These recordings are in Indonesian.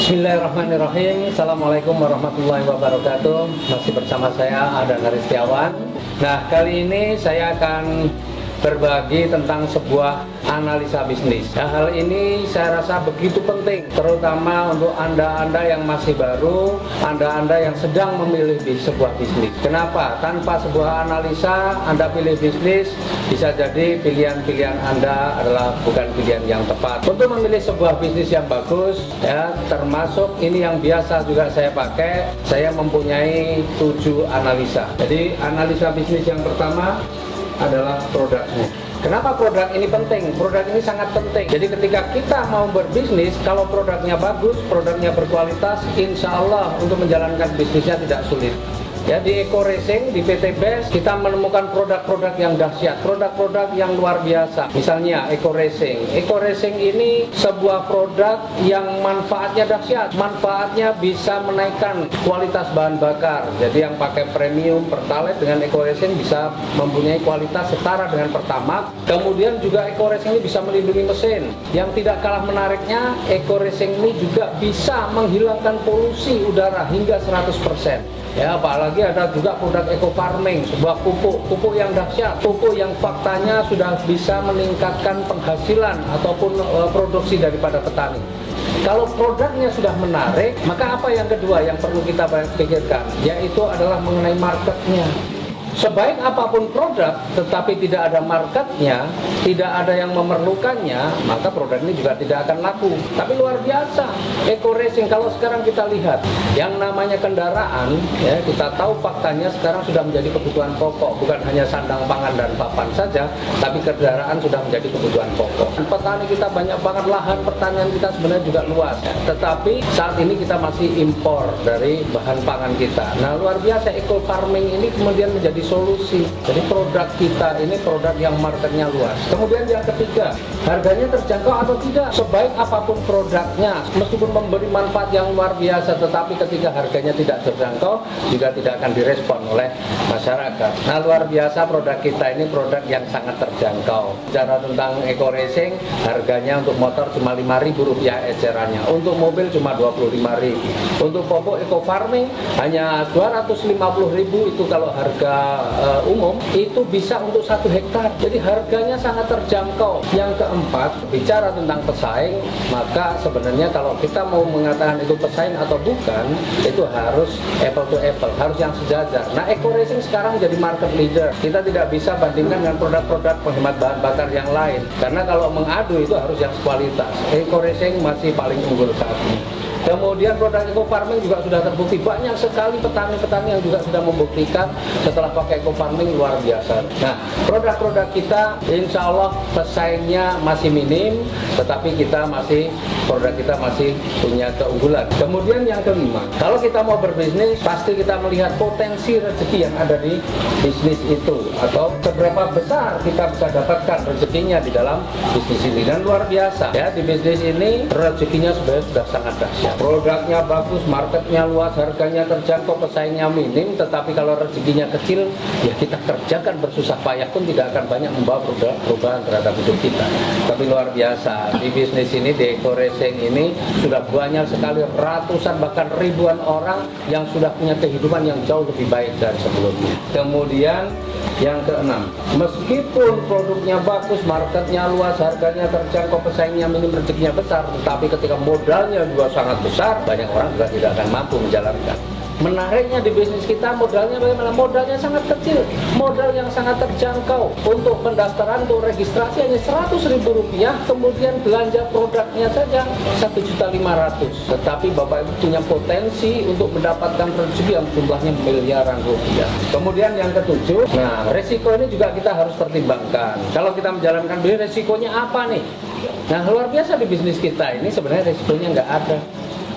Bismillahirrahmanirrahim. Assalamualaikum warahmatullahi wabarakatuh. Masih bersama saya Adan Haristiawan. Nah, kali ini saya akan berbagi tentang sebuah analisa bisnis. Nah, hal ini saya rasa begitu penting, terutama untuk Anda-Anda yang masih baru, Anda-Anda yang sedang memilih sebuah bisnis. Kenapa? Tanpa sebuah analisa Anda pilih bisnis, bisa jadi pilihan-pilihan Anda adalah bukan pilihan yang tepat. Untuk memilih sebuah bisnis yang bagus, ya, termasuk ini yang biasa juga saya pakai, saya mempunyai 7 analisa. Jadi analisa bisnis yang pertama adalah produknya. Kenapa produk ini penting? Produk ini sangat penting. Jadi ketika kita mau berbisnis, kalau produknya bagus, produknya berkualitas, insya Allah untuk menjalankan bisnisnya tidak sulit. Ya, di Eco Racing, di PT Best, kita menemukan produk-produk yang dahsyat, produk-produk yang luar biasa. Misalnya Eco Racing. Eco Racing ini sebuah produk yang manfaatnya dahsyat. Manfaatnya bisa menaikkan kualitas bahan bakar. Jadi yang pakai premium Pertalite dengan Eco Racing bisa mempunyai kualitas setara dengan Pertamax. Kemudian juga Eco Racing ini bisa melindungi mesin. Yang tidak kalah menariknya, Eco Racing ini juga bisa menghilangkan polusi udara hingga 100%. Ya, apalagi ada juga produk eco farming, sebuah pupuk yang dahsyat, pupuk yang faktanya sudah bisa meningkatkan penghasilan ataupun produksi daripada petani. Kalau produknya sudah menarik, maka apa yang kedua yang perlu kita pikirkan, yaitu adalah mengenai marketnya. Sebaik apapun produk, tetapi tidak ada marketnya, tidak ada yang memerlukannya, maka produk ini juga tidak akan laku. Tapi luar biasa, Eco Racing kalau sekarang kita lihat, yang namanya kendaraan, ya, kita tahu faktanya sekarang sudah menjadi kebutuhan pokok, bukan hanya sandang pangan dan papan saja, tapi kendaraan sudah menjadi kebutuhan pokok. Petani kita banyak banget, lahan pertanian kita sebenarnya juga luas, ya. Tetapi saat ini kita masih impor dari bahan pangan kita. Nah, luar biasa, eco farming ini kemudian menjadi solusi. Jadi produk kita ini produk yang marketnya luas. Kemudian yang ketiga, harganya terjangkau atau tidak. Sebaik apapun produknya, meskipun memberi manfaat yang luar biasa, tetapi ketika harganya tidak terjangkau, juga tidak akan direspon oleh masyarakat. Nah, luar biasa produk kita ini produk yang sangat terjangkau. Bicara tentang Eco Racing, harganya untuk motor cuma Rp5.000 ecerannya, untuk mobil cuma Rp25.000. Untuk pupuk Eco Farming hanya Rp250.000, itu kalau harga umum itu bisa untuk 1 hektar. Jadi harganya sangat terjangkau. Yang keempat, bicara tentang pesaing, maka sebenarnya kalau kita mau mengatakan itu pesaing atau bukan, itu harus apple to apple, harus yang sejajar. Nah, Eco Racing sekarang jadi market leader. Kita tidak bisa bandingkan dengan produk-produk penghemat bahan bakar yang lain, karena kalau mengadu itu harus yang kualitas. Eco Racing masih paling unggul saat ini. Kemudian produk eco farming juga sudah terbukti, banyak sekali petani-petani yang juga sudah membuktikan setelah pakai eco farming luar biasa. Nah, produk-produk kita insya Allah pesaingnya masih minim, tetapi produk kita masih punya keunggulan. Kemudian yang kelima, kalau kita mau berbisnis, pasti kita melihat potensi rezeki yang ada di bisnis itu, atau seberapa besar kita bisa dapatkan rezekinya di dalam bisnis ini. Dan luar biasa ya, di bisnis ini rezekinya sebenarnya sudah sangat dahsyat. Produknya bagus, marketnya luas, harganya terjangkau, pesaingnya minim, tetapi kalau rezekinya kecil, ya kita kerjakan bersusah payah pun tidak akan banyak membawa perubahan terhadap hidup kita. Tapi luar biasa, di bisnis ini, di Eco Racing ini sudah banyak sekali, ratusan bahkan ribuan orang yang sudah punya kehidupan yang jauh lebih baik dari sebelumnya. Kemudian yang keenam, meskipun produknya bagus, marketnya luas, harganya terjangkau, pesaingnya minim, rezekinya besar, tetapi ketika modalnya juga sangat besar, banyak orang juga tidak akan mampu menjalankan. Menariknya di bisnis kita, modalnya bagaimana? Modalnya sangat kecil, modal yang sangat terjangkau. Untuk pendaftaran, untuk registrasi hanya Rp100.000, kemudian belanja produknya saja Rp1.500.000. Tetapi Bapak Ibu punya potensi untuk mendapatkan rezeki yang jumlahnya miliaran rupiah. Kemudian yang ketujuh, nah resiko ini juga kita harus pertimbangkan. Kalau kita menjalankan bisnis, resikonya apa nih? Nah, luar biasa di bisnis kita ini sebenarnya resikonya nggak ada.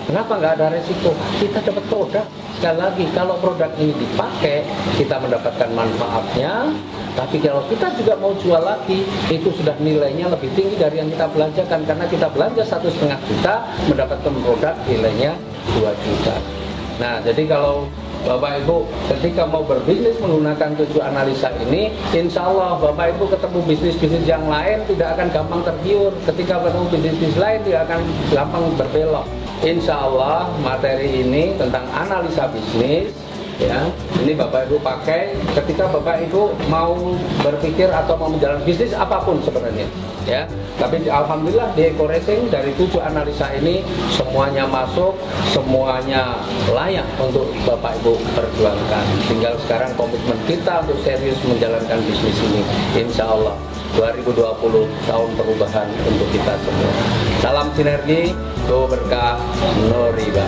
Kenapa nggak ada resiko? Kita dapat produk. Sekali lagi, kalau produk ini dipakai, kita mendapatkan manfaatnya. Tapi kalau kita juga mau jual lagi, itu sudah nilainya lebih tinggi dari yang kita belanjakan. Karena kita belanja Rp1,5 juta, mendapatkan produk nilainya Rp2 juta. Nah, jadi kalau Bapak Ibu ketika mau berbisnis menggunakan 7 analisa ini, insya Allah Bapak Ibu ketemu bisnis-bisnis yang lain tidak akan gampang tergiur. Ketika ketemu bisnis lain tidak akan gampang berbelok. insya Allah materi ini tentang analisa bisnis, ya, ini Bapak Ibu pakai ketika Bapak Ibu mau berpikir atau mau menjalankan bisnis apapun sebenarnya, ya. Tapi alhamdulillah di Eko Racing dari 7 analisa ini semuanya masuk, semuanya layak untuk Bapak Ibu perjuangkan. Tinggal sekarang komitmen kita untuk serius menjalankan bisnis ini, insya Allah 2020 tahun perubahan untuk kita semua. Salam sinergi, go berkah, no riba.